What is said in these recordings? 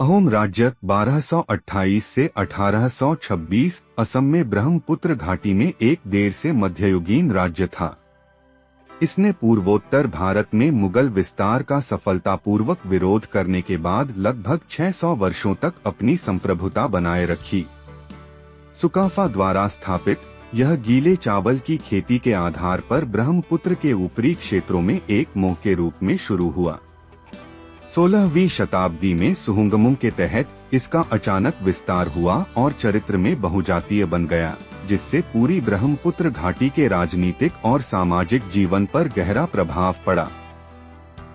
अहोम राज्य 1228 से 1826 असम में ब्रह्मपुत्र घाटी में एक देर से मध्ययुगीन राज्य था। इसने पूर्वोत्तर भारत में मुगल विस्तार का सफलतापूर्वक विरोध करने के बाद लगभग 600 वर्षों तक अपनी संप्रभुता बनाए रखी। सुकाफा द्वारा स्थापित यह गीले चावल की खेती के आधार पर ब्रह्मपुत्र के ऊपरी क्षेत्रों में एक मोह के रूप में शुरू हुआ। 16वीं शताब्दी में सुहुंगमुंग के तहत इसका अचानक विस्तार हुआ और चरित्र में बहुजातीय बन गया, जिससे पूरी ब्रह्मपुत्र घाटी के राजनीतिक और सामाजिक जीवन पर गहरा प्रभाव पड़ा।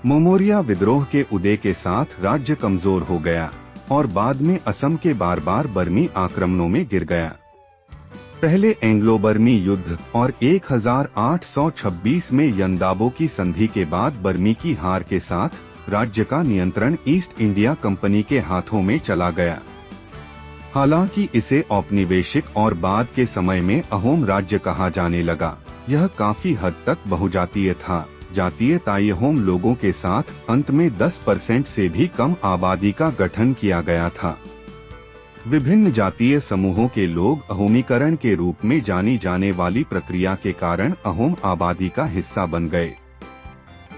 मोमोरिया विद्रोह के उदय के साथ राज्य कमजोर हो गया और बाद में असम के बार बर्मी आक्रमणों में गिर गया। पहले एंग्लो बर्मी युद्ध और 1826 में यंदाबो की संधि के बाद बर्मी की हार के साथ राज्य का नियंत्रण ईस्ट इंडिया कंपनी के हाथों में चला गया। हालांकि इसे औपनिवेशिक और बाद के समय में अहोम राज्य कहा जाने लगा, यह काफी हद तक बहुजातीय था। जातीय ताइहोम लोगों के साथ अंत में 10% से भी कम आबादी का गठन किया गया था। विभिन्न जातीय समूहों के लोग अहोमीकरण के रूप में जानी जाने वाली प्रक्रिया के कारण अहोम आबादी का हिस्सा बन गए।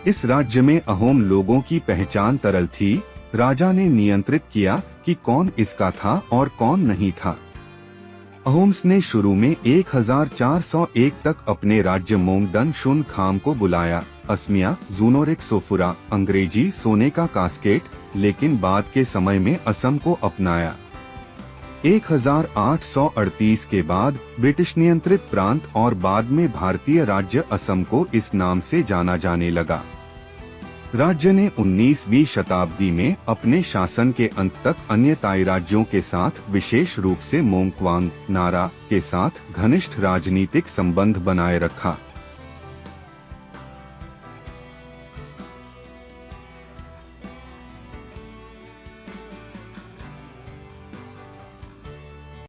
इस राज्य में अहोम लोगों की पहचान तरल थी। राजा ने नियंत्रित किया कि कौन इसका था और कौन नहीं था। अहोम्स ने शुरू में 1401 तक अपने राज्य मोंगदन शुन खाम को बुलाया, असमिया जूनोरिक सोफुरा, अंग्रेजी सोने का कास्केट, लेकिन बाद के समय में असम को अपनाया। 1838 के बाद ब्रिटिश नियंत्रित प्रांत और बाद में भारतीय राज्य असम को इस नाम से जाना जाने लगा। राज्य ने 19वीं शताब्दी में अपने शासन के अंत तक अन्य ताई राज्यों के साथ, विशेष रूप से मोंगक्वांग, नारा के साथ घनिष्ठ राजनीतिक संबंध बनाए रखा।